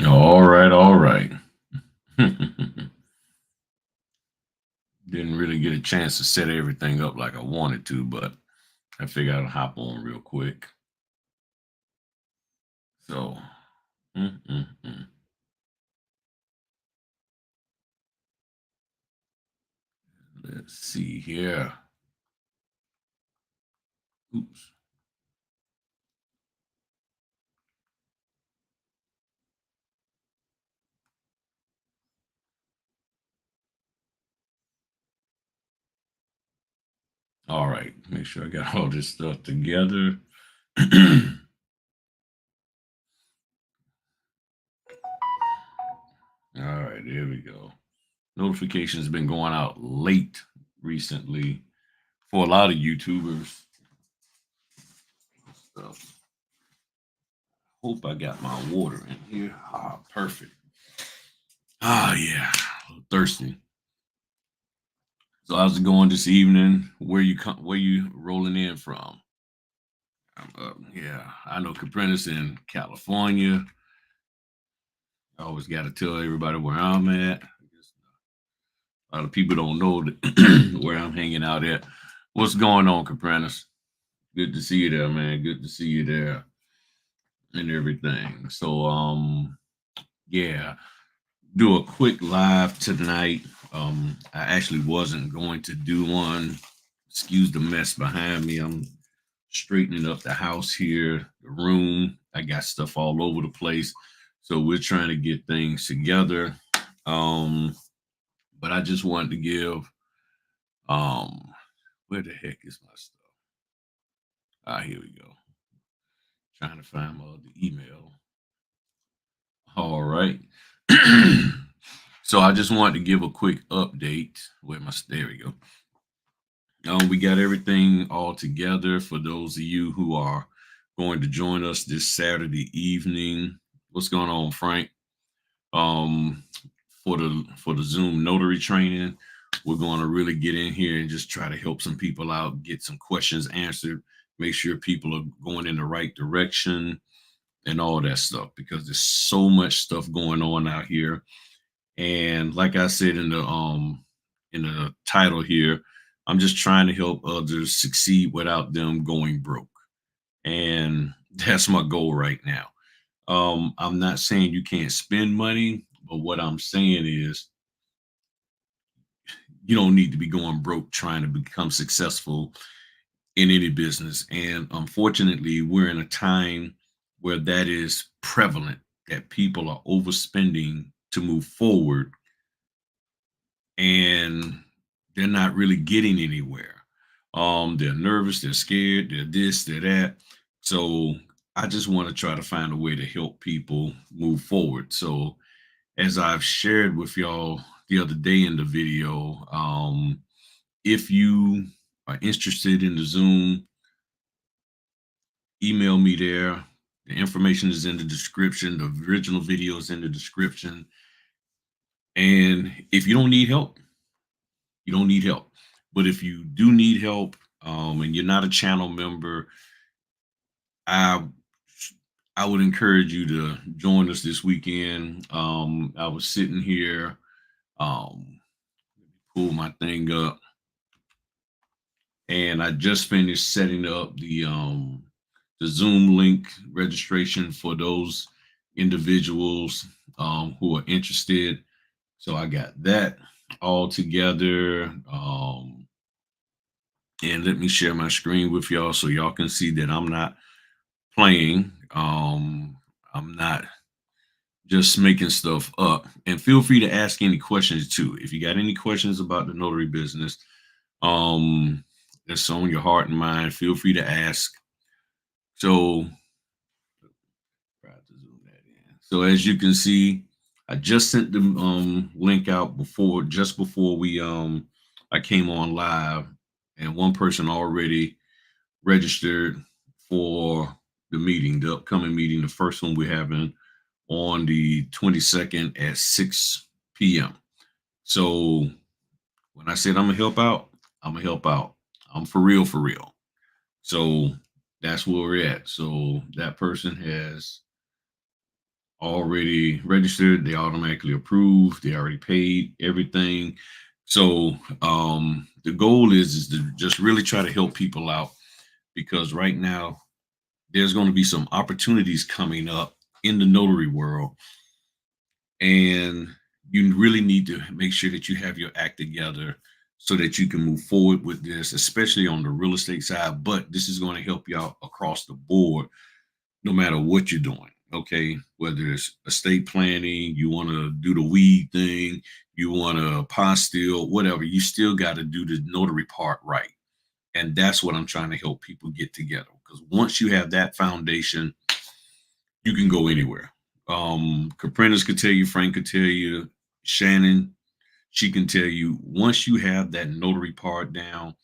All right, all right. Didn't really get a chance to set everything up like I wanted to, but I figured I'd hop on real quick. So, mm, mm, mm. Let's see here. Oops. All right, make sure I got all this stuff together. All right, there we go. Notifications been going out late recently for a lot of YouTubers. So, hope I got my water in here. Ah, perfect. Ah, yeah, a little thirsty. So how's it going this evening? Where you rolling in from? Yeah, I know Caprentice in California. I always got to tell everybody where I'm at. I guess a lot of people don't know that where I'm hanging out at. What's going on, Caprentice? Good to see you there, man. Good to see you there and everything. So, yeah, do a quick live tonight. I actually wasn't going to do one. Excuse the mess behind me. I'm straightening up the house here, the room. I got stuff all over the place. So we're trying to get things together. Um, but I just wanted to give where the heck is my stuff? Ah, here we go. Trying to find my other email. All right. So I just wanted to give a quick update. Where my there we go. We got everything all together for those of you who are going to join us this Saturday evening. What's going on, Frank? Um, for the Zoom notary training, we're going to really get in here and just try to help some people out, get some questions answered, make sure people are going in the right direction and all that stuff because there's so much stuff going on out here. And like I said in the title here, I'm just trying to help others succeed without them going broke. And that's my goal right now. I'm not saying you can't spend money, but what I'm saying is you don't need to be going broke trying to become successful in any business. And unfortunately, we're in a time where that is prevalent, that people are overspending to move forward and they're not really getting anywhere. They're nervous, they're scared, they're this, they're that. So I just want to try to find a way to help people move forward. So as I've shared with y'all the other day in the video, if you are interested in the Zoom, email me there. The information is in the description. The original video is in the description. And if you don't need help, you don't need help. But if you do need help, and you're not a channel member, I I would encourage you to join us this weekend. I was sitting here, pull my thing up, and I just finished setting up the Zoom link registration for those individuals who are interested. So I got that all together. And let me share my screen with y'all so y'all can see that I'm not playing. I'm not just making stuff up. And feel free to ask any questions too. If you got any questions about the notary business, um, that's on your heart and mind, feel free to ask. So, try to zoom that in. So as you can see, I just sent the link out just before we I came on live, and one person already registered for the meeting, the upcoming meeting, the first one we're having on the 22nd at 6 p.m. So when I said I'm gonna help out, I'm gonna help out. I'm for real, for real. So that's where we're at. So that person has already registered, they automatically approved, they already paid everything. So the goal is to just really try to help people out, because right now there's going to be some opportunities coming up in the notary world, and you really need to make sure that you have your act together so that you can move forward with this, especially on the real estate side. But this is going to help you out across the board, no matter what you're doing. Okay, whether it's estate planning, you want to do the weed thing, you want to apostille, whatever, you still got to do the notary part right. And that's what I'm trying to help people get together. Because once you have that foundation, you can go anywhere. Caprentice could tell you, Frank could tell you, Shannon, she can tell you, once you have that notary part down,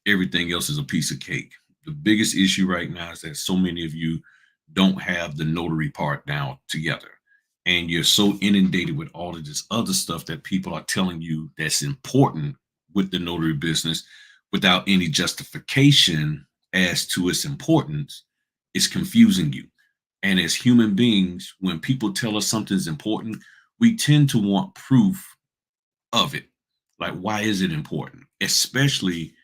everything else is a piece of cake. The biggest issue right now is that so many of you don't have the notary part down together. And you're so inundated with all of this other stuff that people are telling you that's important with the notary business without any justification as to its importance. It's confusing you. And as human beings, when people tell us something's important, we tend to want proof of it. Like, why is it important? Especially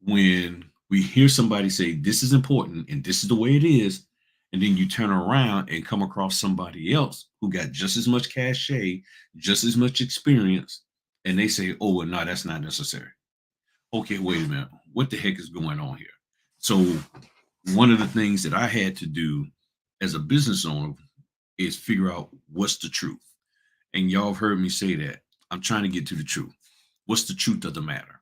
when we hear somebody say, this is important and this is the way it is. And then you turn around and come across somebody else who got just as much cachet, just as much experience. And they say, oh, well, no, that's not necessary. Okay, wait a minute. What the heck is going on here? So, one of the things that I had to do as a business owner is figure out what's the truth. And y'all have heard me say that. I'm trying to get to the truth. What's the truth of the matter?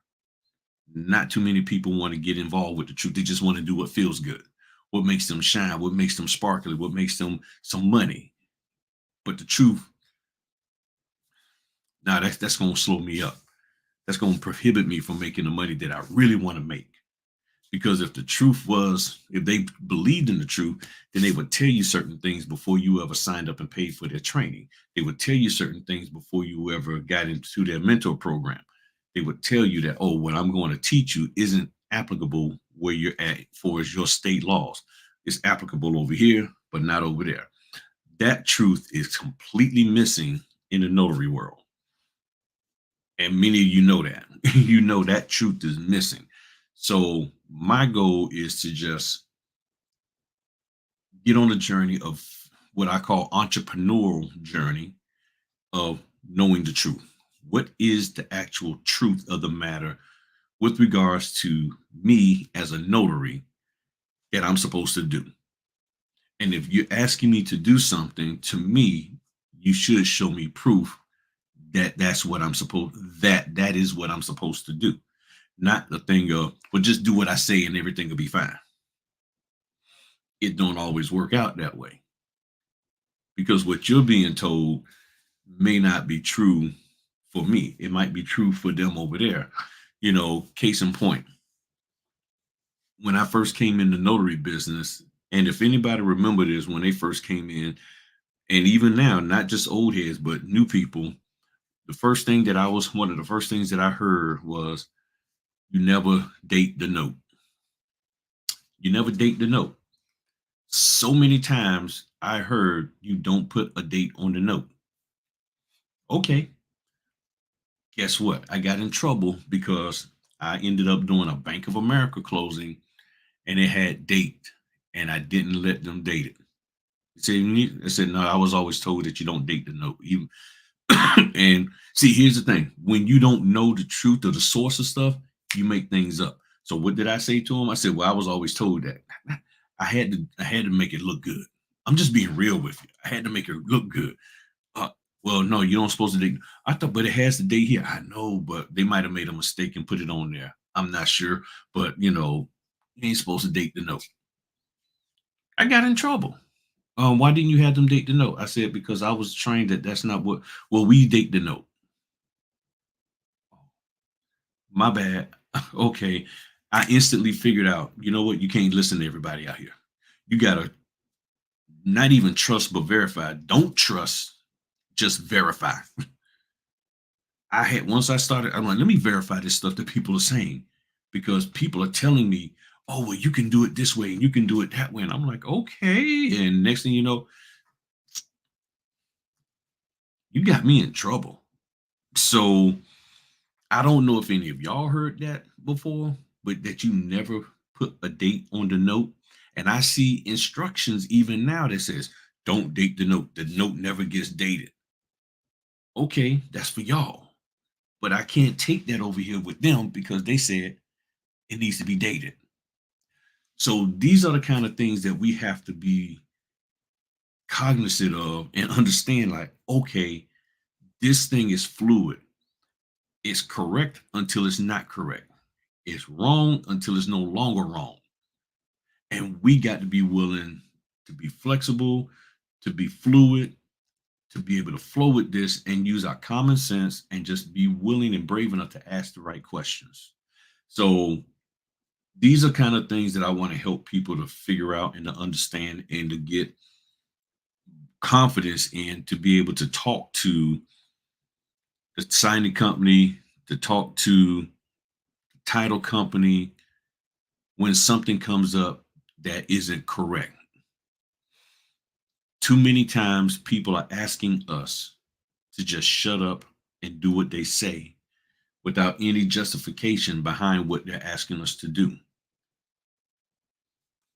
Not too many people want to get involved with the truth. They just want to do what feels good, what makes them shine, what makes them sparkly, what makes them some money. But the truth, now that's going to slow me up. That's going to prohibit me from making the money that I really want to make. Because if the truth was, if they believed in the truth, then they would tell you certain things before you ever signed up and paid for their training. They would tell you certain things before you ever got into their mentor program. They would tell you that, oh, what I'm going to teach you isn't applicable where you're at for your state laws. It's applicable over here, but not over there. That truth is completely missing in the notary world. And many of you know that. You know that truth is missing. So my goal is to just get on the journey of what I call entrepreneurial journey of knowing the truth. What is the actual truth of the matter with regards to me as a notary that I'm supposed to do? And if you're asking me to do something, to me, you should show me proof that that is what I'm supposed to do. Not the thing of, well, just do what I say and everything will be fine. It don't always work out that way, because what you're being told may not be true for me. It might be true for them over there. Case in point, when I first came in the notary business, and if anybody remember this, when they first came in, and even now, not just old heads, but new people, one of the first things that I heard was, you never date the note. You never date the note. So many times I heard, you don't put a date on the note. Okay, guess what? I got in trouble because I ended up doing a Bank of America closing and it had date, and I didn't let them date it. I said, no, I was always told that you don't date the note. And see, here's the thing. When you don't know the truth or the source of stuff, you make things up. So what did I say to him? I said, well, I was always told that. I had to make it look good. I'm just being real with you. I had to make it look good. Uh, well, no, you don't supposed to date. I thought, but it has the date here. I know, but they might have made a mistake and put it on there. I'm not sure, but you ain't supposed to date the note. I got in trouble. Why didn't you have them date the note? I said, because I was trained that that's not what. Well, we date the note. My bad. Okay. I instantly figured out, you know what? You can't listen to everybody out here. You gotta not even trust but verify. Don't trust, just verify. Once I started, I'm like, let me verify this stuff that people are saying, because people are telling me, oh, well, you can do it this way and you can do it that way. And I'm like, okay. And next thing you know, You got me in trouble. So I don't know if any of y'all heard that before, but that you never put a date on the note. And I see instructions even now that says, don't date the note. The note never gets dated. Okay, that's for y'all. But I can't take that over here with them because they said it needs to be dated. So these are the kind of things that we have to be cognizant of and understand like, okay, this thing is fluid. It's correct until it's not correct. It's wrong until it's no longer wrong. And we got to be willing to be flexible, to be fluid, to be able to flow with this and use our common sense and just be willing and brave enough to ask the right questions. So these are kind of things that I want to help people to figure out and to understand and to get confidence in to be able to talk to the signing company, to talk to the title company when something comes up that isn't correct. Too many times people are asking us to just shut up and do what they say without any justification behind what they're asking us to do.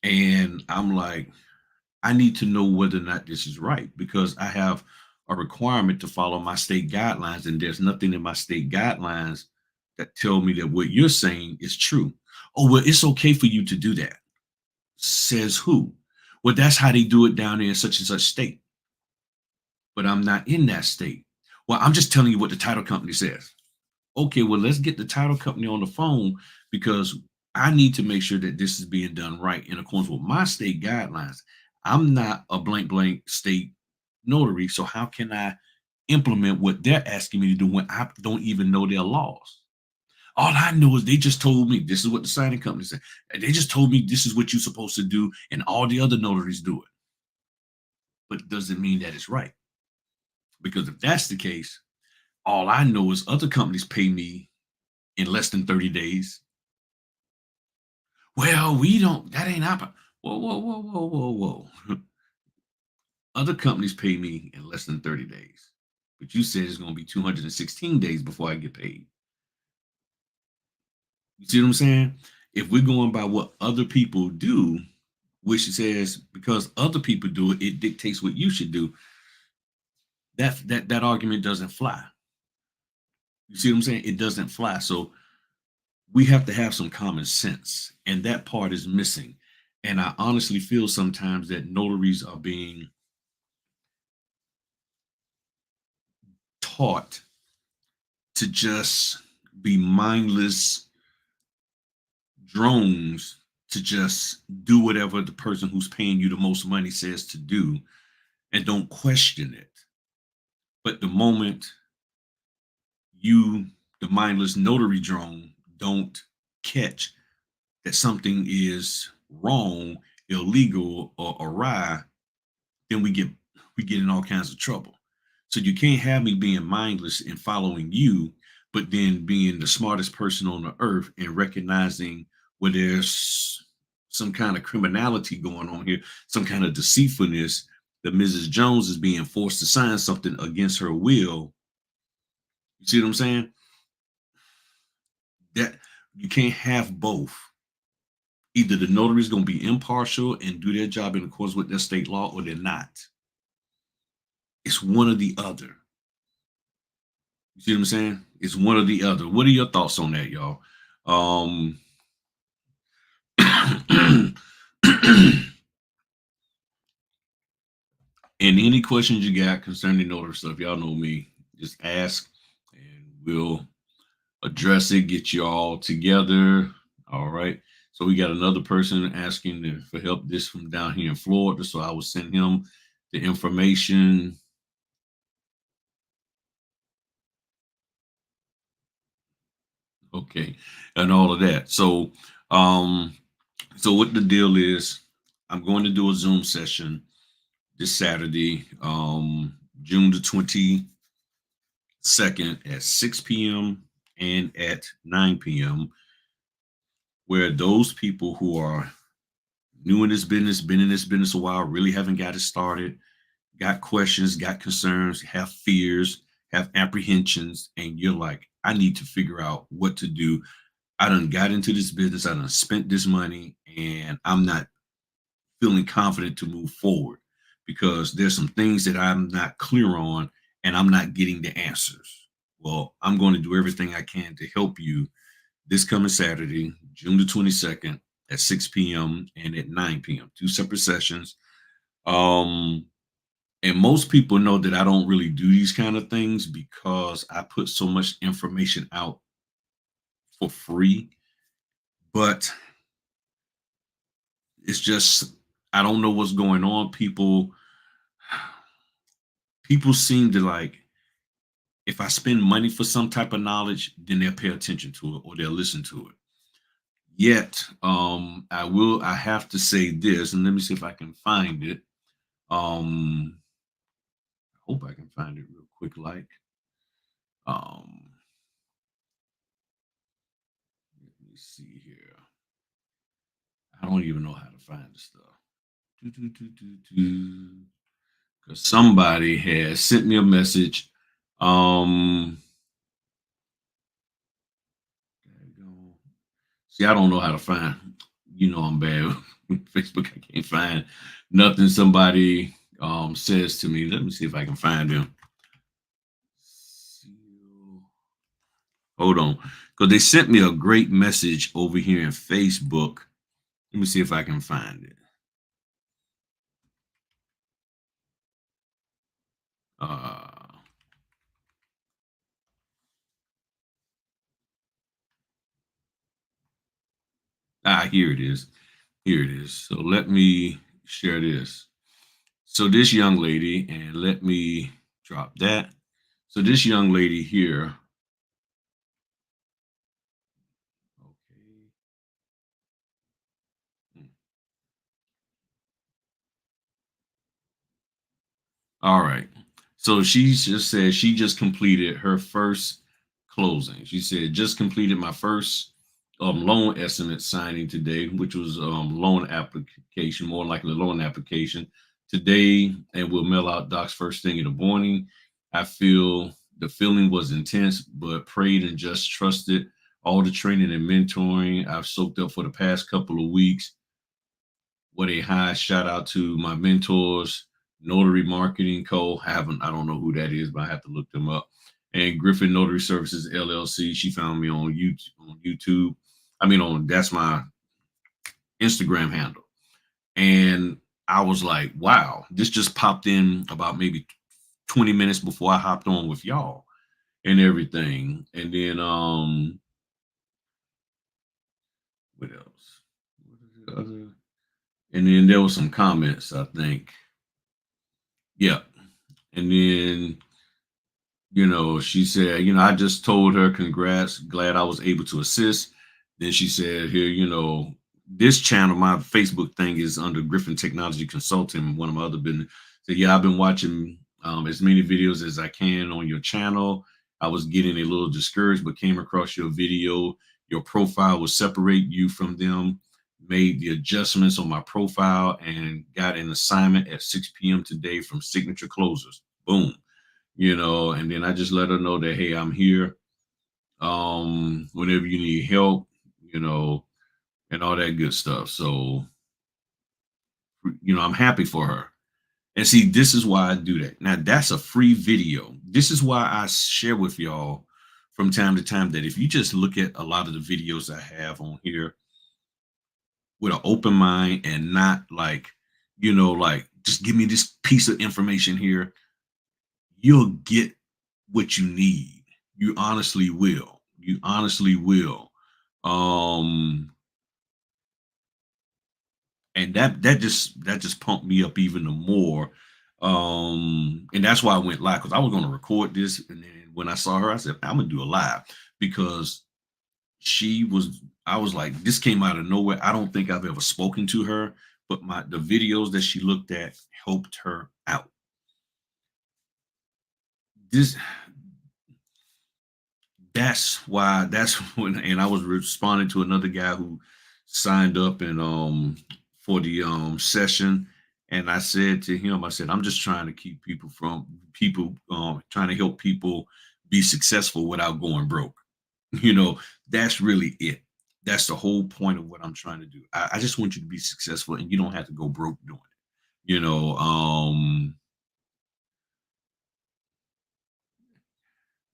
And I'm like, I need to know whether or not this is right because I have a requirement to follow my state guidelines, and there's nothing in my state guidelines that tell me that what you're saying is true. Oh, well, it's okay for you to do that. Says who? Well, that's how they do it down there in such and such state. But I'm not in that state. Well, I'm just telling you what the title company says. Okay, well, let's get the title company on the phone because I need to make sure that this is being done right in accordance with my state guidelines. I'm not a blank blank state notary, so how can I implement what they're asking me to do when I don't even know their laws? All I know is they just told me this is what the signing company said. They just told me this is what you're supposed to do, and all the other notaries do it. But it doesn't mean that it's right. Because if that's the case, all I know is other companies pay me in less than 30 days. Well, we don't, that ain't happen. Whoa, whoa, whoa, whoa, whoa, whoa. Other companies pay me in less than 30 days. But you said it's going to be 216 days before I get paid. You see what I'm saying? If we're going by what other people do, which says because other people do it, it dictates what you should do. That argument doesn't fly. You see what I'm saying? It doesn't fly. So we have to have some common sense, and that part is missing. And I honestly feel sometimes that notaries are being taught to just be mindless drones to just do whatever the person who's paying you the most money says to do and don't question it. But the moment you, the mindless notary drone, don't catch that something is wrong, illegal, or awry, then we get in all kinds of trouble. So you can't have me being mindless and following you, but then being the smartest person on the earth and recognizing where there's some kind of criminality going on here, some kind of deceitfulness that Mrs. Jones is being forced to sign something against her will. You see what I'm saying? That you can't have both. Either the notary is going to be impartial and do their job in accordance with their state law, or they're not. It's one or the other. You see what I'm saying? It's one or the other. What are your thoughts on that, y'all? Um, and any questions you got concerning notary stuff, y'all know me. Just ask, and we'll address it. Get you all together. All right. So we got another person asking for help. This from down here in Florida. So I will send him the information. Okay, and all of that. So what the deal is, I'm going to do a Zoom session this Saturday, June the 22nd at 6 p.m. and at 9 p.m., where those people who are new in this business, been in this business a while, really haven't got it started, got questions, got concerns, have fears, have apprehensions, and you're like, I need to figure out what to do. I done got into this business, I done spent this money, and I'm not feeling confident to move forward because there's some things that I'm not clear on and I'm not getting the answers. Well, I'm going to do everything I can to help you this coming Saturday, June the 22nd at 6 p.m. and at 9 p.m. Two separate sessions. Um, and most people know that I don't really do these kind of things because I put so much information out for free. But it's just I don't know what's going on. People seem to like if I spend money for some type of knowledge, then they'll pay attention to it or they'll listen to it. Yet, I have to say this, and let me see if I can find it. I hope I can find it real quick, like, um, let me see here. I don't even know how to find the stuff. Because somebody has sent me a message. Um, there you go. See, I don't know how to find. I'm bad with Facebook. I can't find nothing somebody says to me. Let me see if I can find them. Hold on, because they sent me a great message over here in Facebook. Let me see if I can find it. Uh, Here it is. Here it is. So let me share this. So this young lady, and let me drop that. So this young lady here. Okay. hmm, All right. So she just said she just completed her first closing. She said just completed my first loan estimate signing today, which was loan application, more likely loan application today, and we'll mail out docs first thing in the morning. I feel the feeling was intense, but prayed and just trusted all the training and mentoring I've soaked up for the past couple of weeks. What a high shout out to my mentors, Notary Marketing Co. I don't know who that is, but I have to look them up. And Griffin Notary Services LLC. She found me on YouTube. That's my Instagram handle. And I was like, wow, this just popped in about maybe 20 minutes before I hopped on with y'all and everything. And then what else? What is the other? And then there was some comments, I think. Yeah. And then she said, I just told her congrats, glad I was able to assist. Then she said, here, this channel, my Facebook thing is under Griffin Technology Consulting, one of my other business. So yeah, I've been watching as many videos as I can on your channel. I was getting a little discouraged, but came across your video. Your profile will separate you from them. Made the adjustments on my profile and got an assignment at 6 p.m. today from Signature Closers. Boom. And then I just let her know that, hey, I'm here. Whenever you need help, you know, and all that good stuff. So, I'm happy for her. And see, this is why I do that. Now, that's a free video. This is why I share with y'all from time to time that if you just look at a lot of the videos I have on here with an open mind and not like, like just give me this piece of information here, you'll get what you need. You honestly will. You honestly will. Um, and that just pumped me up even more. And that's why I went live because I was going to record this, and then when I saw her, I said I'm gonna do a live because she was. I was like, this came out of nowhere. I don't think I've ever spoken to her, but the videos that she looked at helped her out. This that's when, and I was responding to another guy who signed up and for the session, And I said to him, I said, I'm just trying to keep people, trying to help people be successful without going broke. You know, that's really it. That's the whole point of what I'm trying to do. I just want you to be successful and you don't have to go broke doing it.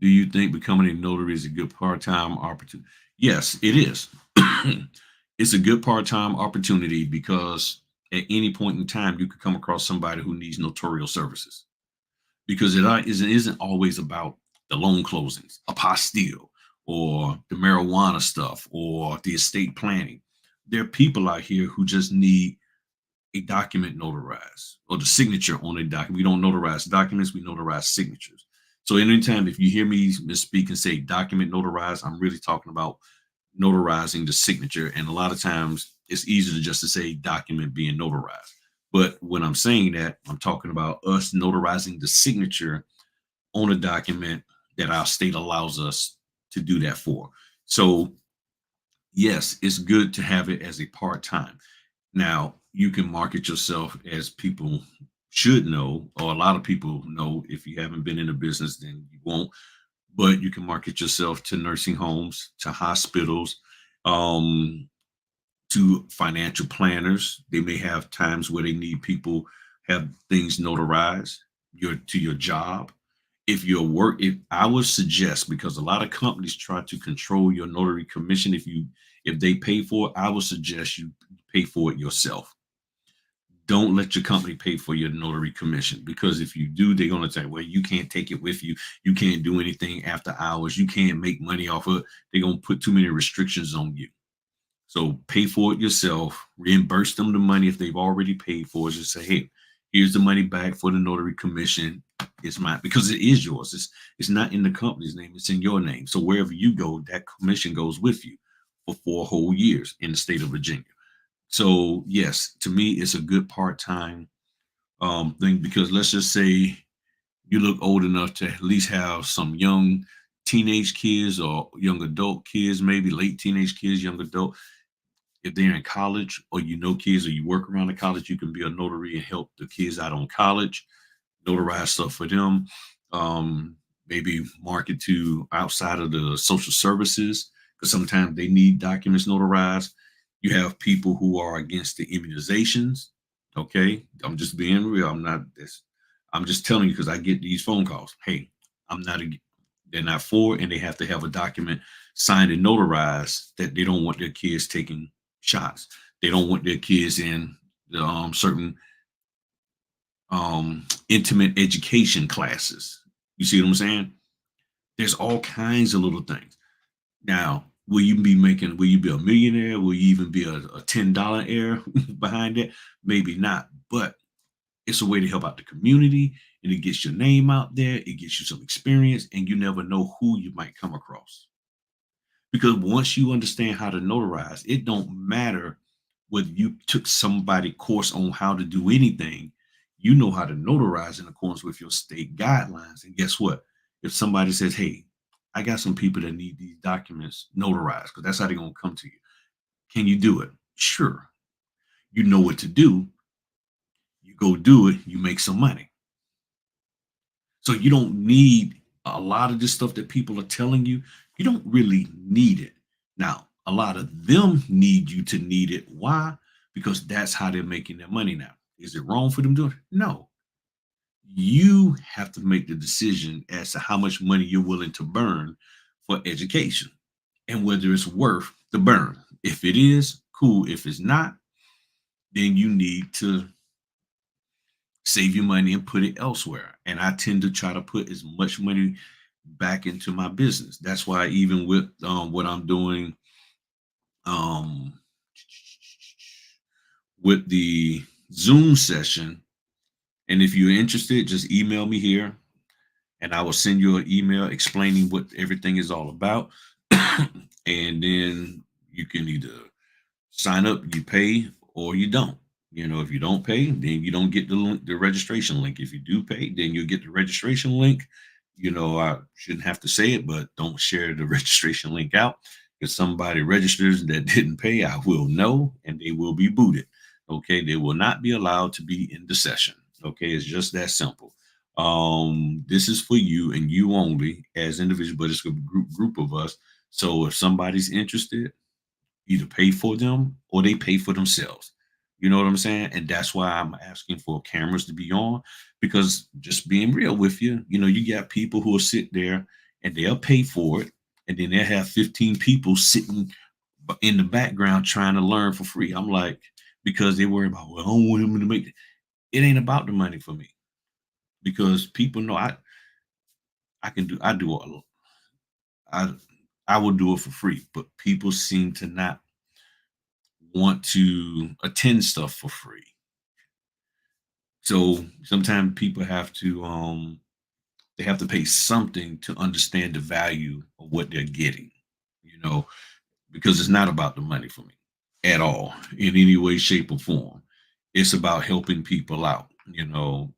Do you think becoming a notary is a good part-time opportunity? Yes, it is. It's a good part-time opportunity because at any point in time you could come across somebody who needs notarial services, because it isn't always about the loan closings, apostille, or the marijuana stuff, or the estate planning. There are people out here who just need a document notarized, or the signature on a document. We don't notarize documents, we notarize signatures. So anytime if you hear me misspeak and say document notarized, I'm really talking about notarizing the signature. And a lot of times it's easier just to say document being notarized. But when I'm saying that, I'm talking about us notarizing the signature on a document that our state allows us to do that for. So yes, it's good to have it as a part-time. Now, you can market yourself as people should know, or a lot of people know. If you haven't been in a business, then you won't. But you can market yourself to nursing homes, to hospitals, um, to financial planners. They may have times where they need people have things notarized. Your job. If I would suggest, because a lot of companies try to control your notary commission, if they pay for it, I would suggest you pay for it yourself. Don't let your company pay for your notary commission, because if you do, they're going to say, well, you can't take it with you. You can't do anything after hours. You can't make money off of it. They're going to put too many restrictions on you. So pay for it yourself, reimburse them the money if they've already paid for it. Just say, hey, here's the money back for the notary commission. It's mine, because it is yours. It's not in the company's name, it's in your name. So wherever you go, that commission goes with you for 4 whole years in the state of Virginia. So yes, to me, it's a good part-time thing, because let's just say you look old enough to at least have some young teenage kids or young adult kids, maybe late teenage kids, young adult. If they're in college, or kids, or you work around the college, you can be a notary and help the kids out on college, notarize stuff for them. um, Maybe market to outside of the social services, because sometimes they need documents notarized. You have people who are against the immunizations. Okay, I'm just being real. I'm not this. I'm just telling you because I get these phone calls. Hey, I'm not. They're not for it, and they have to have a document signed and notarized that they don't want their kids taking shots. They don't want their kids in the certain intimate education classes. You see what I'm saying? There's all kinds of little things. Now, will you be a millionaire? Will you even be a $10 heir behind it? Maybe not, but it's a way to help out the community, and it gets your name out there. It gets you some experience, and you never know who you might come across. Because once you understand how to notarize, it don't matter whether you took somebody course on how to do anything. You know how to notarize in accordance with your state guidelines. And guess what? If somebody says, hey, I got some people that need these documents notarized, because that's how they're going to come to you. Can you do it? Sure. You know what to do. You go do it. You make some money. So you don't need a lot of this stuff that people are telling you. You don't really need it. Now, a lot of them need you to need it. Why? Because that's how they're making their money now. Is it wrong for them doing it? No. You have to make the decision as to how much money you're willing to burn for education, and whether it's worth the burn. If it is, cool. If it's not, then you need to save your money and put it elsewhere. And I tend to try to put as much money back into my business. That's why even with what I'm doing um, with the Zoom session, and if you're interested, just email me here, and I will send you an email explaining what everything is all about. And then you can either sign up, you pay, or you don't. If you don't pay, then you don't get the registration link. If you do pay, then you'll get the registration link. I shouldn't have to say it, but don't share the registration link out. If somebody registers that didn't pay, I will know, and they will be booted. Okay, they will not be allowed to be in the session. Okay, it's just that simple. This is for you and you only as individuals, but it's a group of us. So if somebody's interested, either pay for them or they pay for themselves. You know what I'm saying? And that's why I'm asking for cameras to be on, because just being real with you, you got people who will sit there and they'll pay for it. And then they'll have 15 people sitting in the background trying to learn for free. I'm like, because they worry about, well, I don't want him to make it. It ain't about the money for me, because people know I can do, I, I will do it for free, but people seem to not want to attend stuff for free. So sometimes people have to they have to pay something to understand the value of what they're getting, you know, because it's not about the money for me at all in any way, shape, or form. It's about helping people out, because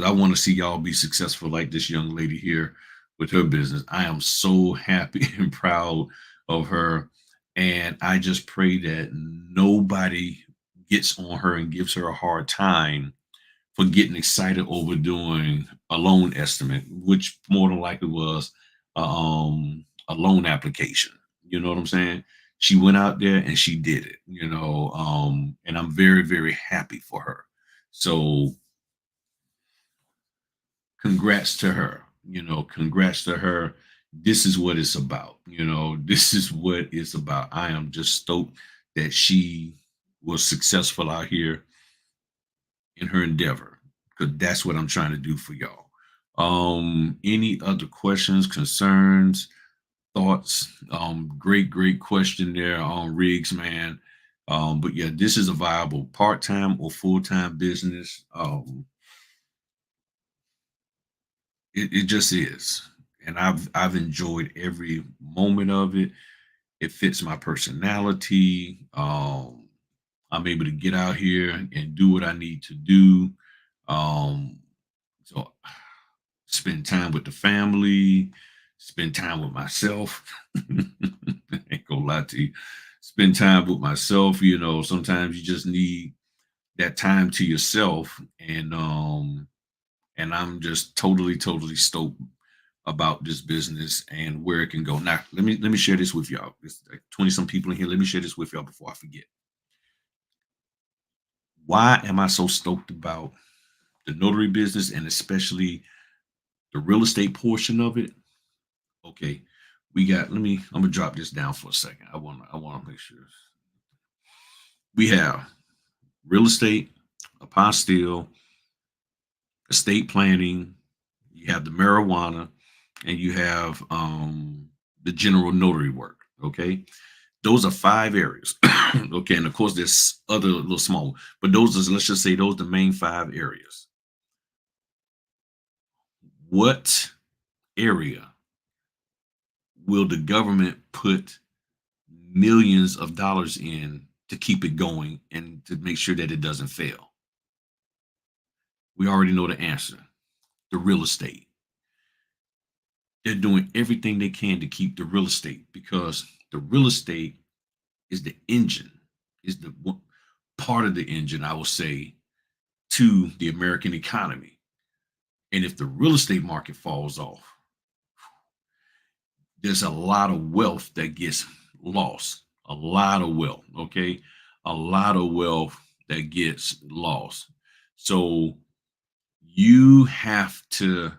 I want to see y'all be successful like this young lady here with her business. I am so happy and proud of her. And I just pray that nobody gets on her and gives her a hard time for getting excited over doing a loan estimate, which more than likely was a loan application. You know what I'm saying? She went out there and she did it, and I'm very, very happy for her. So congrats to her. Congrats to her. This is what it's about. This is what it's about. I am just stoked that she was successful out here in her endeavor, because that's what I'm trying to do for y'all. Any other questions, concerns, thoughts? Great question there on Riggs, man. But yeah, this is a viable part-time or full-time business. It just is. And I've enjoyed every moment of it. It fits my personality. I'm able to get out here and do what I need to do. So spend time with the family, spend time with myself. I ain't gonna lie to you. Spend time with myself. Sometimes you just need that time to yourself. And I'm just totally stoked about this business and where it can go. Now, let me share this with y'all. There's like 20 some people in here. Let me share this with y'all before I forget. Why am I so stoked about the notary business, and especially the real estate portion of it? Okay, I'm gonna drop this down for a second. I want to make sure we have real estate, apostille, estate planning, you have the marijuana, and you have the general notary work. Okay, those are 5 areas. Okay, and of course there's other little small, but let's just say those are the main 5 areas. What area will the government put millions of dollars in to keep it going and to make sure that it doesn't fail? We already know the answer. The real estate. They're doing everything they can to keep the real estate, because the real estate is the engine, is the part of the engine, I will say, to the American economy. And if the real estate market falls off, there's a lot of wealth that gets lost. A lot of wealth, okay? A lot of wealth that gets lost. So you have to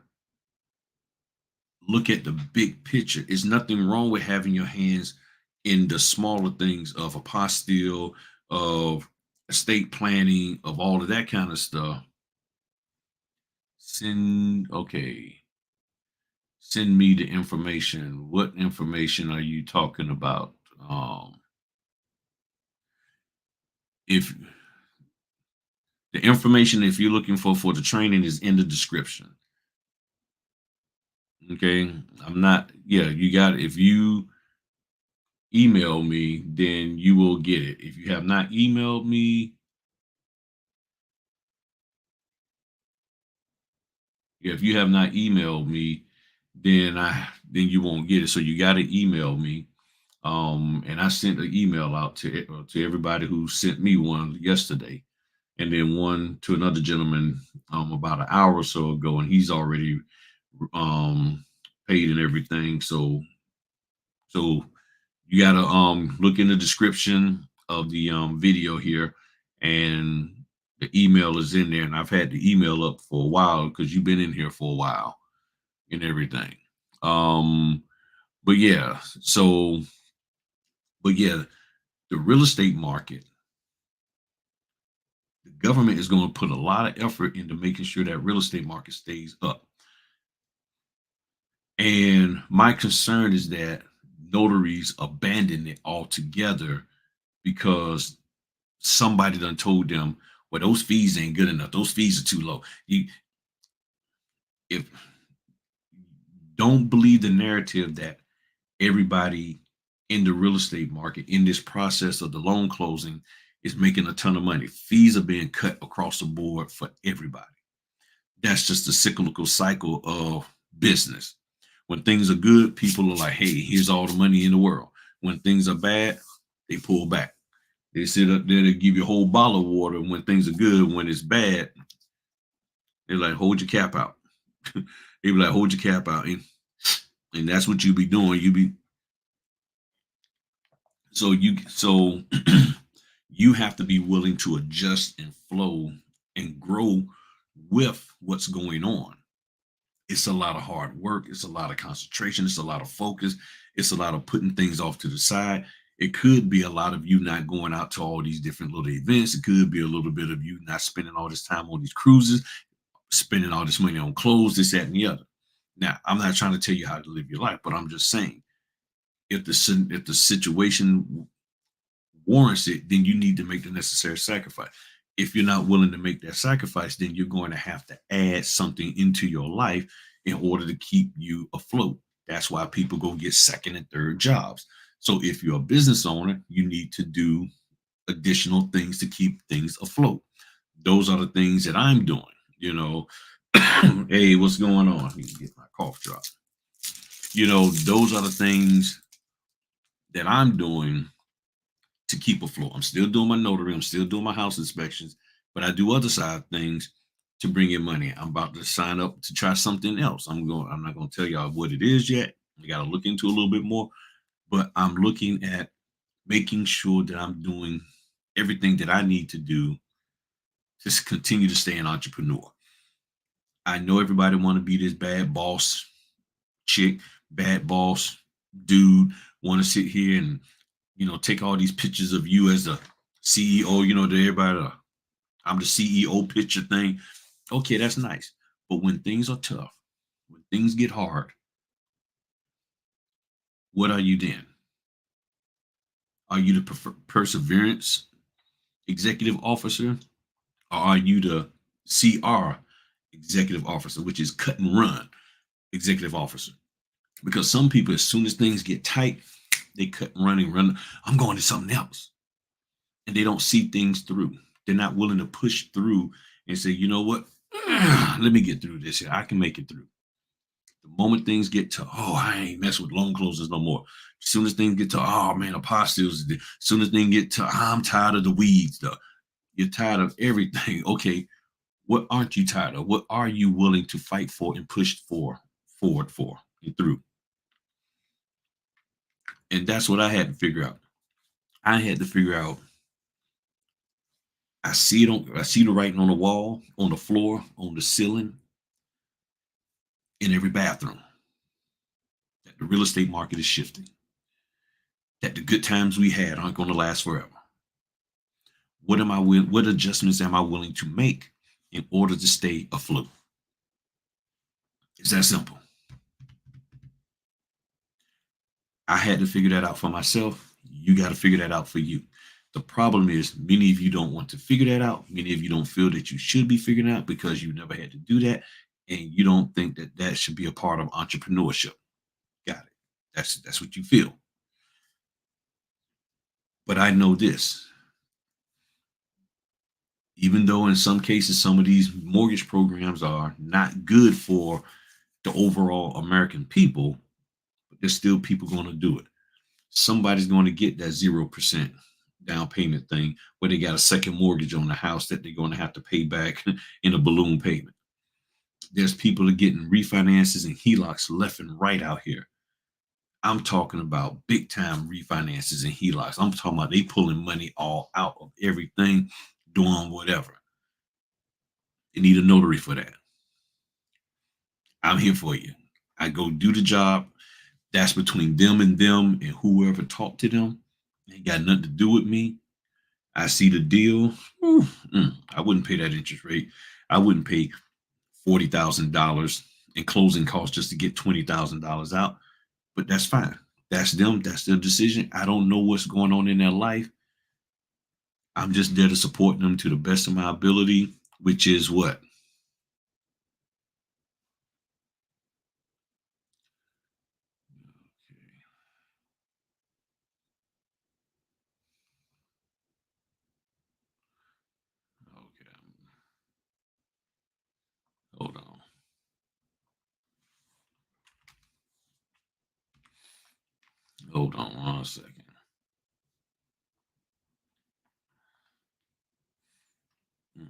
look at the big picture. There's nothing wrong with having your hands in the smaller things of apostille, of estate planning, of all of that kind of stuff. Okay. Send me the information. What information are you talking about? If the information, if you're looking for the training, is in the description. Okay. I'm not, yeah, you got it. If you email me, then you will get it. If you have not emailed me, if you have not emailed me, then you won't get it. So you got to email me. And I sent an email out to everybody who sent me one yesterday, and then one to another gentleman about an hour or so ago, and he's already um paid and everything. So you gotta look in the description of the video here, and the email is in there. And I've had the email up for a while because you've been in here for a while and everything. Um, but yeah, so but yeah, the real estate market, the government is going to put a lot of effort into making sure that real estate market stays up. And my concern is that notaries abandon it altogether because somebody done told them, well, those fees ain't good enough. Those fees are too low. You if don't believe the narrative that everybody in the real estate market in this process of the loan closing is making a ton of money. Fees are being cut across the board for everybody. That's just the cyclical cycle of business. When things are good, people are like, hey, here's all the money in the world. When things are bad, they pull back. They sit up there, they give you a whole bottle of water when things are good. When it's bad, they're like, hold your cap out. They be like, hold your cap out. And that's what you be doing. You be so you have to be willing to adjust and flow and grow with what's going on. It's a lot of hard work. It's a lot of concentration. It's a lot of focus. It's a lot of putting things off to the side. It could be a lot of you not going out to all these different little events. It could be a little bit of you not spending all this time on these cruises, spending all this money on clothes, this, that, and the other. Now, I'm not trying to tell you how to live your life, but I'm just saying if the situation warrants it, then you need to make the necessary sacrifice. If you're not willing to make that sacrifice, then you're going to have to add something into your life in order to keep you afloat. That's why people go get second and third jobs. So if you're a business owner, you need to do additional things to keep things afloat. Those are the things that I'm doing. You know, hey, what's going on? Let me get my cough drop. Those are the things that I'm doing to keep afloat. I'm still doing my notary. I'm still doing my house inspections, but I do other side things to bring in money. I'm about to sign up to try something else. I'm not going to tell y'all what it is yet. You got to look into a little bit more, but I'm looking at making sure that I'm doing everything that I need to do to continue to stay an entrepreneur. I know everybody want to be this bad boss chick, bad boss dude, want to sit here and take all these pictures of you as a CEO, to everybody. I'm the CEO picture thing. Okay, that's nice. But when things are tough, when things get hard, what are you then? Are you the perseverance executive officer, or are you the CR executive officer, which is cut and run executive officer? Because some people, as soon as things get tight, they cut and run. I'm going to something else. And they don't see things through. They're not willing to push through and say, you know what? Let me get through this here. I can make it through. The moment things get to, oh, I ain't mess with loan closers no more. As soon as things get to, oh man, apostilles. As soon as things get to, I'm tired of the weeds. You're tired of everything. Okay, what aren't you tired of? What are you willing to fight for and push forward for and through? And that's what I had to figure out. I had to figure out. I see the writing on the wall, on the floor, on the ceiling, in every bathroom. That the real estate market is shifting. That the good times we had aren't going to last forever. What adjustments am I willing to make in order to stay afloat? It's that simple. I had to figure that out for myself. You got to figure that out for you. The problem is many of you don't want to figure that out. Many of you don't feel that you should be figuring out because you never had to do that. And you don't think that that should be a part of entrepreneurship. Got it. That's what you feel. But I know this. Even though in some cases some of these mortgage programs are not good for the overall American people, but there's still people going to do it. somebody's going to get that 0% down payment thing where they got a second mortgage on the house that they're going to have to pay back in a balloon payment. There's people that are getting refinances and HELOCs left and right out here. I'm talking about big time refinances and HELOCs. I'm talking about they pulling money all out of everything, doing whatever. They need a notary for that. I'm here for you. I go do the job. That's between them and whoever talked to them. Ain't got nothing to do with me. I see the deal. I wouldn't pay that interest rate. I wouldn't pay $40,000 in closing costs just to get $20,000 out. But that's fine. That's them. That's their decision. I don't know what's going on in their life. I'm just there to support them to the best of my ability, which is what? Okay. Hold on. Hold on 1 second. Mm-mm.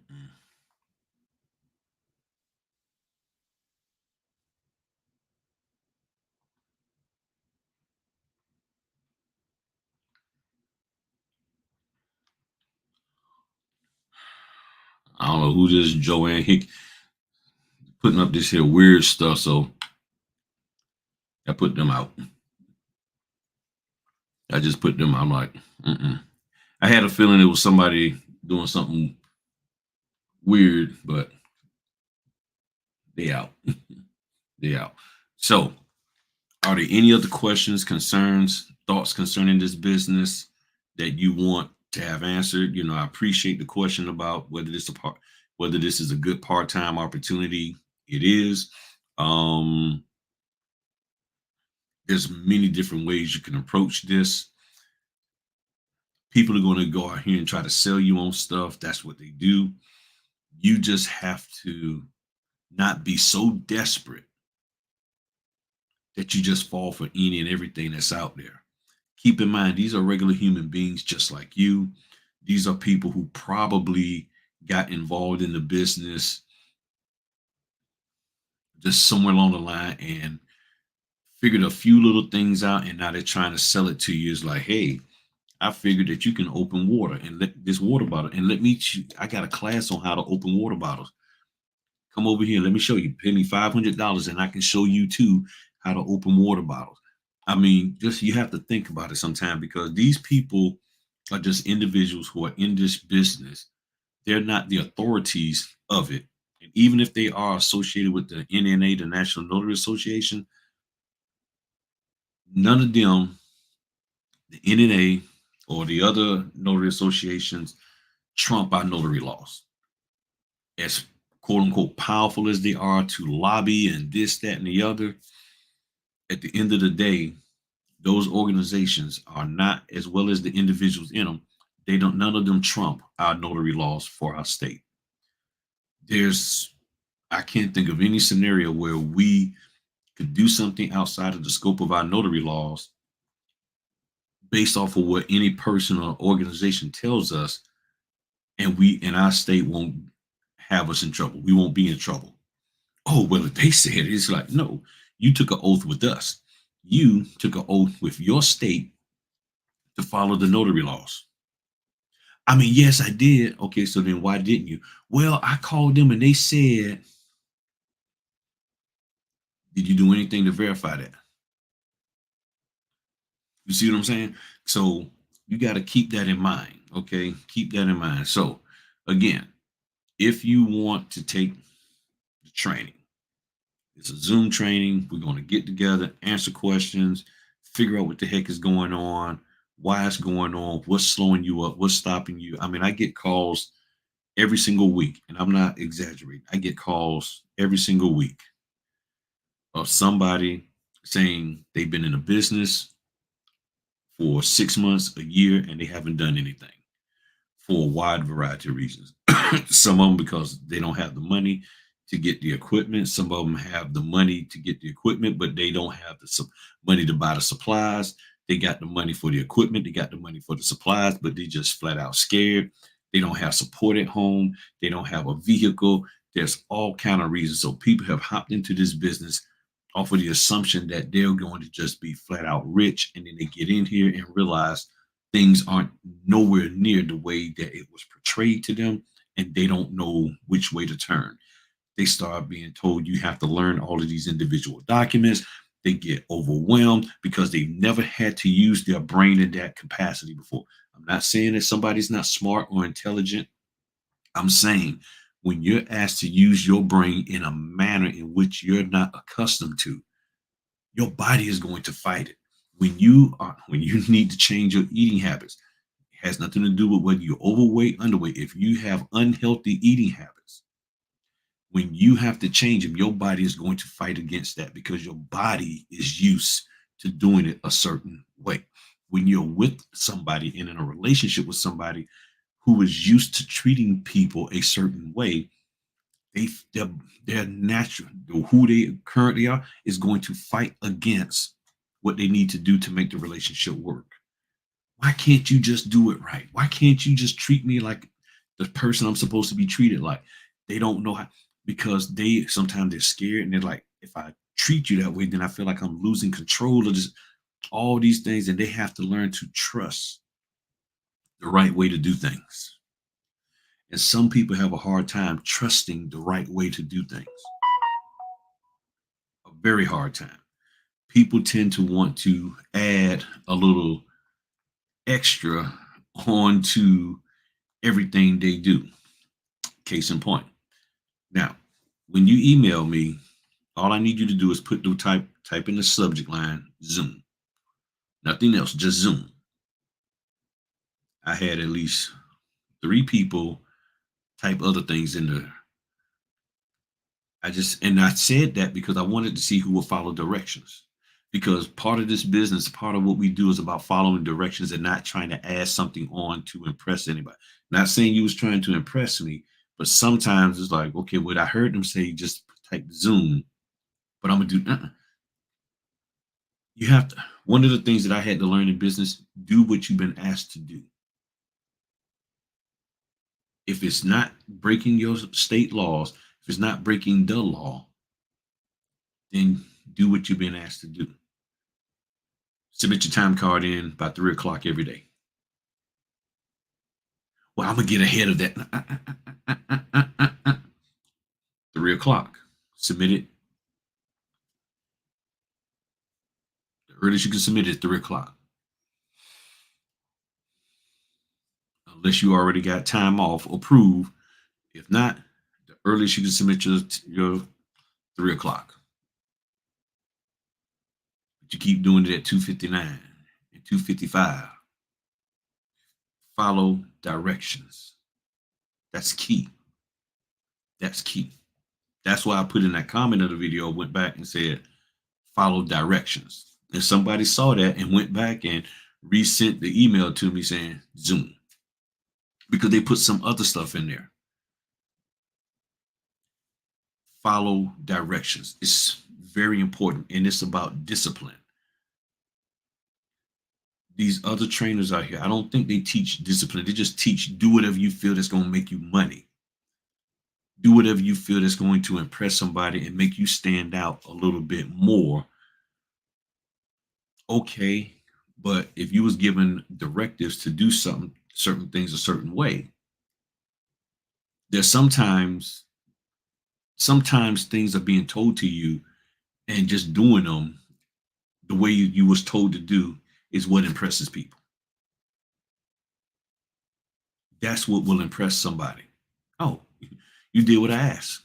I don't know who this Joanne Hick putting up this here weird stuff, so I put them out. I just put them. I'm like, mm-mm. I had a feeling it was somebody doing something weird, but they out. They out. So, are there any other questions, concerns, thoughts concerning this business that you want to have answered? I appreciate the question about whether this is a good part-time opportunity. It is. Um, there's many different ways you can approach this. People are going to go out here and try to sell you on stuff. That's what they do. You just have to not be so desperate that you just fall for any and everything that's out there. Keep in mind, these are regular human beings just like you. These are people who probably got involved in the business just somewhere along the line and figured a few little things out, and now they're trying to sell it to you. It's like, hey, I figured that you can open water and let this water bottle and let me. I got a class on how to open water bottles. Come over here, let me show you. Pay me $500, and I can show you too how to open water bottles. I mean, just you have to think about it sometime because these people are just individuals who are in this business. They're not the authorities of it. And even if they are associated with the NNA, the National Notary Association, none of them, the NNA or the other notary associations, trump our notary laws. As quote unquote powerful as they are to lobby and this, that, and the other, at the end of the day, those organizations are not as well as the individuals in them. They don't, none of them trump our notary laws for our state. There's, I can't think of any scenario where we could do something outside of the scope of our notary laws based off of what any person or organization tells us, and we in our state won't have us in trouble. We won't be in trouble. Oh, well, if they said it, it's like, no, you took an oath with us. You took an oath with your state to follow the notary laws. I mean, yes, I did. Okay, so then why didn't you? Well, I called them and they said, did you do anything to verify that? You see what I'm saying? So you got to keep that in mind. Okay, keep that in mind. So again, if you want to take the training, it's a Zoom training. We're going to get together, answer questions, figure out what the heck is going on, why it's going on, what's slowing you up, what's stopping you. I mean, I get calls every single week, and I'm not exaggerating. I get calls every single week of somebody saying they've been in a business for 6 months, a year, and they haven't done anything for a wide variety of reasons. Some of them because they don't have the money to get the equipment. Some of them have the money to get the equipment, but they don't have the money to buy the supplies. They got the money for the equipment, they got the money for the supplies, but they just flat out scared. They don't have support at home. They don't have a vehicle. There's all kind of reasons. So people have hopped into this business off of the assumption that they're going to just be flat out rich, and then they get in here and realize things aren't nowhere near the way that it was portrayed to them, and they don't know which way to turn. They start being told you have to learn all of these individual documents. They get overwhelmed because they've never had to use their brain in that capacity before. I'm not saying that somebody's not smart or intelligent. I'm saying when you're asked to use your brain in a manner in which you're not accustomed to, your body is going to fight it. When you need to change your eating habits, it has nothing to do with whether you're overweight, underweight. If you have unhealthy eating habits, when you have to change them, your body is going to fight against that because your body is used to doing it a certain way. When you're with somebody and in a relationship with somebody who is used to treating people a certain way, they they're natural. Who they currently are is going to fight against what they need to do to make the relationship work. Why can't you just do it right? Why can't you just treat me like the person I'm supposed to be treated like? They don't know how, because they sometimes they're scared and they're like, if I treat you that way, then I feel like I'm losing control of this, all these things, and they have to learn to trust the right way to do things. And some people have a hard time trusting the right way to do things. A very hard time. People tend to want to add a little extra onto everything they do. Case in point. Now, when you email me, all I need you to do is put the type in the subject line Zoom. Nothing else, just Zoom. I had at least 3 people type other things in there. I said that because I wanted to see who would follow directions. Because part of this business, part of what we do is about following directions and not trying to add something on to impress anybody. Not saying you was trying to impress me, but sometimes it's like, okay, what I heard them say, just type Zoom, but I'm gonna do. You have to. One of the things that I had to learn in business: do what you've been asked to do. If it's not breaking your state laws, if it's not breaking the law, then do what you've been asked to do. Submit your time card in by 3 o'clock every day. Well, I'm gonna get ahead of that. 3 o'clock. Submit it. The earliest you can submit it is 3 o'clock. Unless you already got time off approved. If not, the earliest you can submit your 3 o'clock. But you keep doing it at 2:59 and 2:55. Follow directions. That's key. That's key. That's why I put in that comment of the video, went back and said, follow directions. If somebody saw that and went back and resent the email to me saying Zoom, because they put some other stuff in there. Follow directions. It's very important, and it's about discipline. These other trainers out here, I don't think they teach discipline. They just teach do whatever you feel that's going to make you money. Do whatever you feel that's going to impress somebody and make you stand out a little bit more. Okay, but if you was given directives to do certain things a certain way, there's sometimes things are being told to you, and just doing them the way you was told to do is what impresses people. That's what will impress somebody. Oh, you did what I asked.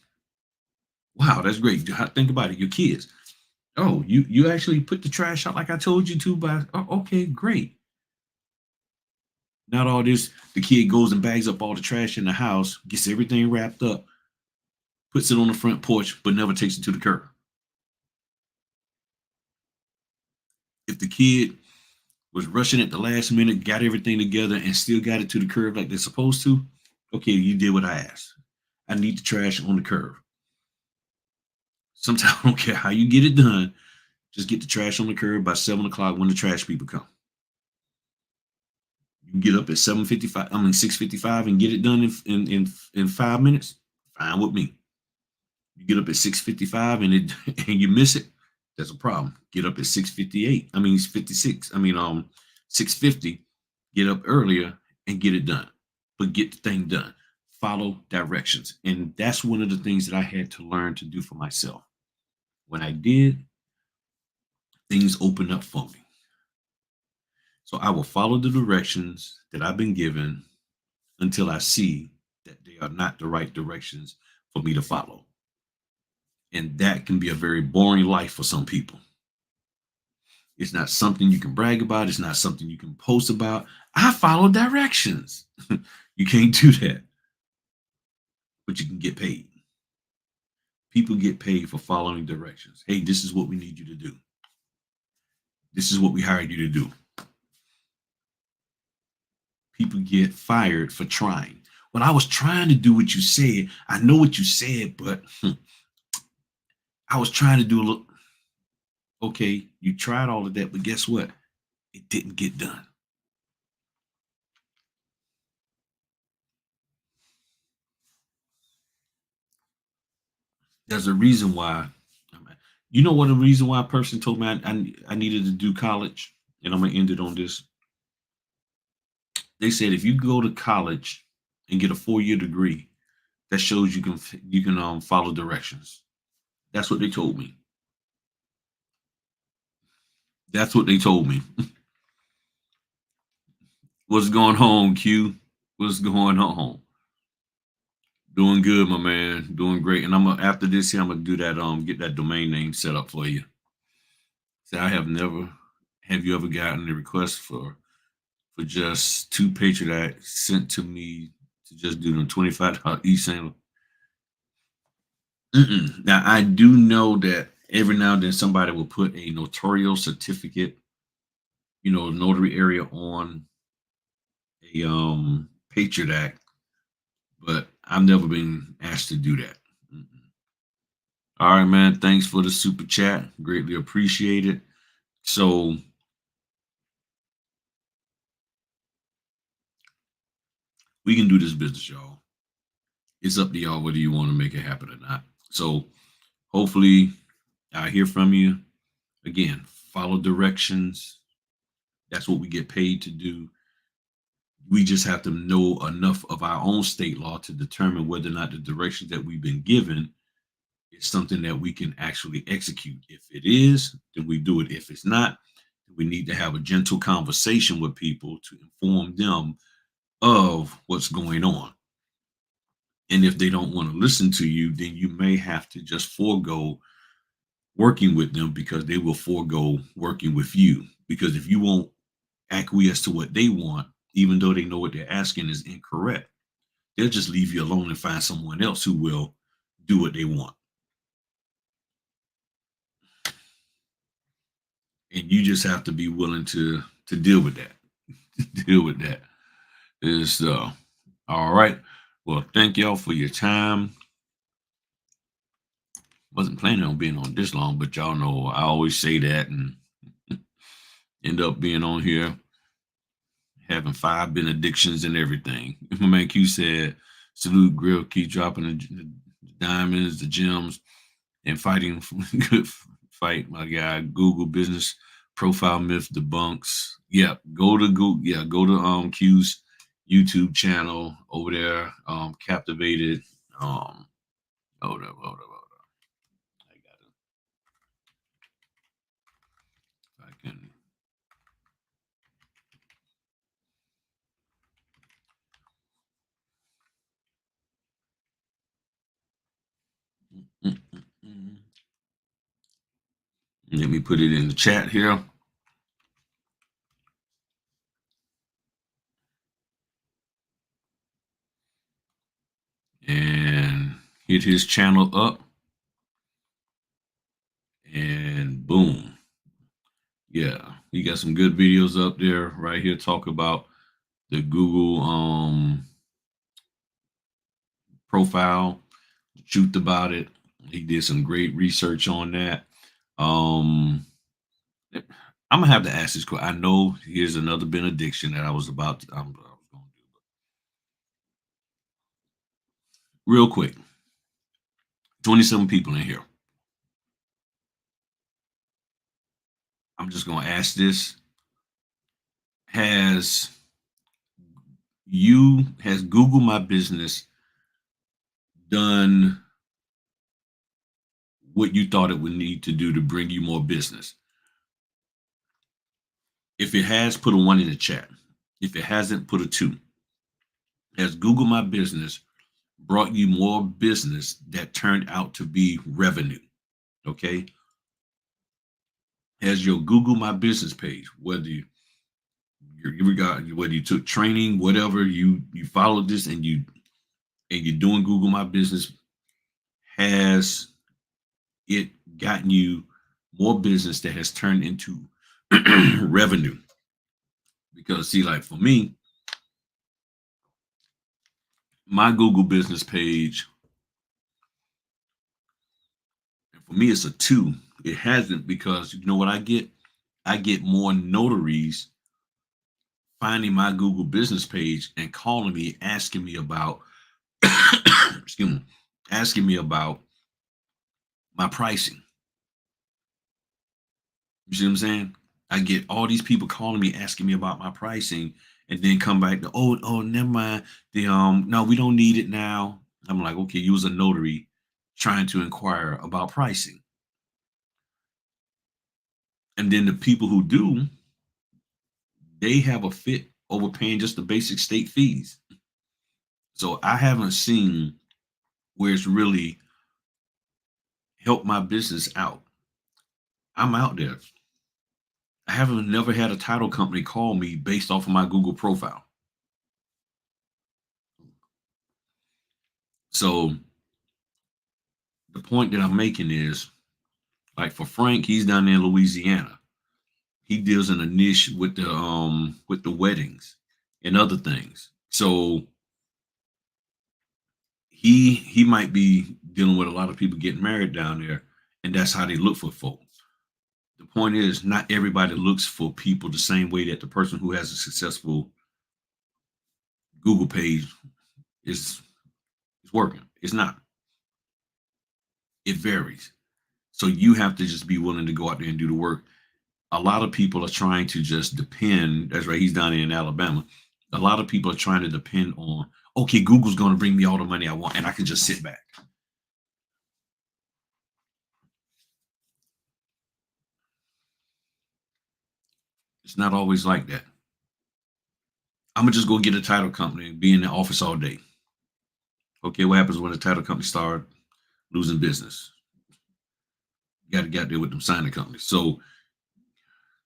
Wow, that's great. Think about it. Your kids. Oh, you actually put the trash out like I told you to. By okay, great. Not all this. The kid goes and bags up all the trash in the house, gets everything wrapped up, puts it on the front porch, but never takes it to the curb. If the kid was rushing at the last minute, got everything together, and still got it to the curb like they're supposed to, okay, you did what I asked. I need the trash on the curb. Sometimes I don't care how you get it done. Just get the trash on the curb by 7 o'clock when the trash people come. You get up at 7:55, 6:55 and get it done in 5 minutes, fine with me. You get up at 6:55 and it and you miss it, that's a problem. Get up at 6:58. 56. 6:50. Get up earlier and get it done. But get the thing done. Follow directions. And that's one of the things that I had to learn to do for myself. When I did, things opened up for me. So I will follow the directions that I've been given until I see that they are not the right directions for me to follow. And that can be a very boring life for some people. It's not something you can brag about. It's not something you can post about. I follow directions. You can't do that, but you can get paid. People get paid for following directions. Hey, this is what we need you to do. This is what we hired you to do. People get fired for trying. Well, I was trying to do what you said. I know what you said, but I was trying to do a little. Okay, you tried all of that, but guess what? It didn't get done. There's a reason why. You know what? The reason why a person told me I needed to do college, and I'm gonna end it on this. They said if you go to college and get a 4-year degree, that shows you can follow directions. That's what they told me. That's what they told me. What's going on, Q? What's going on? Doing good, my man. Doing great. And after this here, I'm gonna do that. Get that domain name set up for you. See, I have never. Have you ever gotten a request for just 2 Patriot Acts sent to me to just do them $25 e-sale? Now I do know that every now and then somebody will put a notarial certificate, notary area on a Patriot Act, but I've never been asked to do that. Mm-mm. All right, man. Thanks for the super chat. Greatly appreciate it. So we can do this business, y'all. It's up to y'all whether you want to make it happen or not. So hopefully I hear from you. Again, follow directions. That's what we get paid to do. We just have to know enough of our own state law to determine whether or not the directions that we've been given is something that we can actually execute. If it is, then we do it. If it's not, we need to have a gentle conversation with people to inform them of what's going on. And if they don't want to listen to you, then you may have to just forego working with them because they will forego working with you. Because if you won't acquiesce to what they want, even though they know what they're asking is incorrect, they'll just leave you alone and find someone else who will do what they want. And you just have to be willing to deal with that. Deal with that. Is all right. Well, thank y'all for your time. Wasn't planning on being on this long, but y'all know I always say that and end up being on here having 5 benedictions and everything. My man Q said, salute Grill, keep dropping the diamonds, the gems, and fighting good fight, my guy. Google business profile myth debunks. Yeah, go to Google. Yeah, go to Q's YouTube channel over there. Captivated. Hold up. I got it. If I can. Mm. Let me put it in the chat here. And hit his channel up. And boom. Yeah, he got some good videos up there right here. Talk about the Google profile, the truth about it. He did some great research on that. Um, I'm gonna have to ask this question. I know here's another benediction that I was about to, I was going to do, but real quick. 27 people in here. I'm just gonna ask this: Has has Google My Business done what you thought it would need to do to bring you more business? If it has, put a one in the chat. If it hasn't, put a two. Has Google My Business brought you more business that turned out to be revenue? Okay. Has your Google My Business page, whether you took training, whatever you followed this and you're doing Google My Business, has it gotten you more business that has turned into revenue? Because see, like for me, my Google business page, for me, it's a two. It hasn't because you know what I get? I get more notaries finding my Google business page and calling me, asking me about, excuse me, asking me about my pricing. You see what I'm saying? I get all these people calling me, asking me about my pricing, and then come back to, oh, never mind. No, we don't need it now. I'm like, okay, you was a notary trying to inquire about pricing. And then the people who do, they have a fit over paying just the basic state fees. So I haven't seen where it's really helped my business out. I'm out there. I haven't never had a title company call me based off of my Google profile. So the point that I'm making is like for Frank, he's down there in Louisiana. He deals in a niche with the weddings and other things. So he might be dealing with a lot of people getting married down there, and that's how they look for folks. The point is, not everybody looks for people the same way that the person who has a successful Google page is is working. It's not. It varies. So you have to just be willing to go out there and do the work. A lot of people are trying to just depend. That's right. He's down in Alabama. A lot of people are trying to depend on, okay, Google's going to bring me all the money I want, and I can just sit back. It's not always like that. I'm gonna just go get a title company and be in the office all day. Okay, what happens when the title company start losing business? You got to get there with them signing companies. So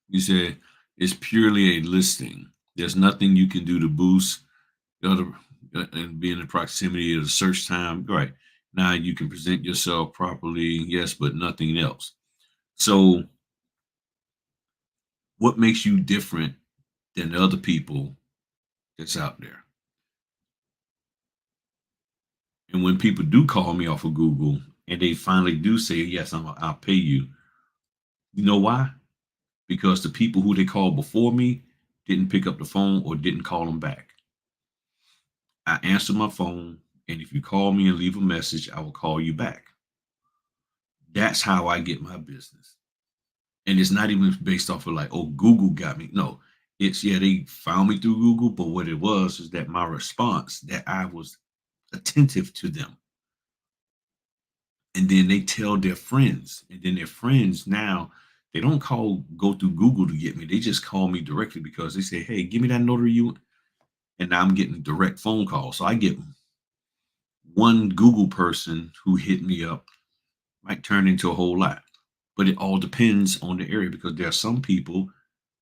you said it's purely a listing. There's nothing you can do to boost the other and be in the proximity of the search time. Right now, you can present yourself properly, yes, but nothing else. So, what makes you different than the other people that's out there? And when people do call me off of Google and they finally do say, yes, I'll pay you, you know why? Because the people who they called before me didn't pick up the phone or didn't call them back. I answer my phone, and if you call me and leave a message, I will call you back. That's how I get my business. And it's not even based off of like, oh, Google got me. No, it's yeah, they found me through Google, but what it was is that my response, that I was attentive to them. And then they tell their friends, and then their friends now they don't go through Google to get me. They just call me directly because they say, hey, give me that notary you, and now I'm getting direct phone calls. So I get one Google person who hit me up might turn into a whole lot. But it all depends on the area because there are some people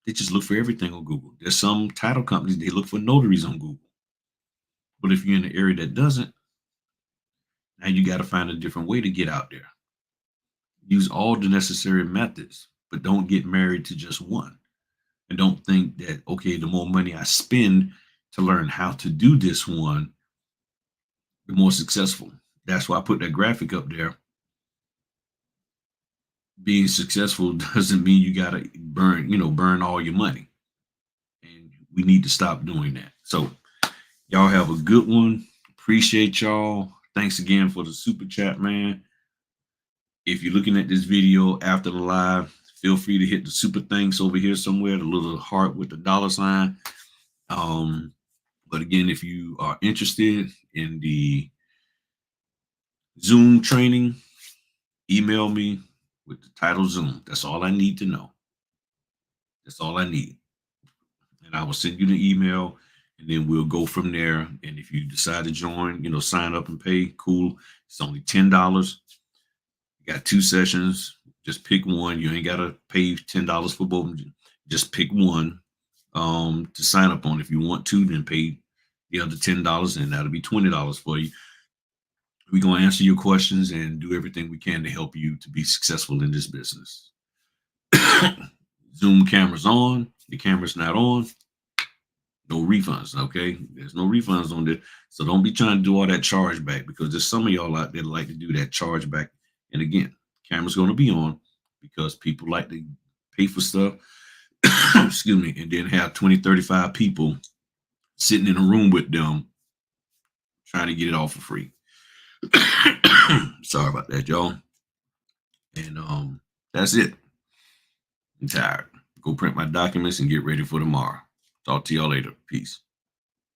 that just look for everything on Google. There's some title companies they look for notaries on Google. But if you're in an area that doesn't, now you got to find a different way to get out there. Use all the necessary methods, but don't get married to just one. And don't think that, okay, the more money I spend to learn how to do this one, the more successful. That's why I put that graphic up there. being successful doesn't mean you gotta burn all your money. And we need to stop doing that. So y'all have a good one. Appreciate y'all. Thanks again for the super chat, man. If you're looking at this video after the live, feel free to hit the super thanks over here somewhere, the little heart with the dollar sign. But again, if you are interested in the Zoom training, email me with the title Zoom. That's all I need to know. That's all I need. And I will send you the email, and then we'll go from there. And if you decide to join, sign up and pay, cool. It's only $10. You got 2 sessions. Just pick one. You ain't gotta pay $10 for both. Just pick one to sign up on. If you want to, then pay the other $10, and that'll be $20 for you. We're gonna answer your questions and do everything we can to help you to be successful in this business. Zoom camera's on. The camera's not on. No refunds, okay? There's no refunds on this. So don't be trying to do all that chargeback, because there's some of y'all out there that like to do that chargeback. And again, camera's going to be on because people like to pay for stuff, excuse me, and then have 20, 35 people sitting in a room with them trying to get it all for free. Sorry about that, y'all. And that's it. I'm tired. Go print my documents and get ready for tomorrow. Talk to y'all later. Peace.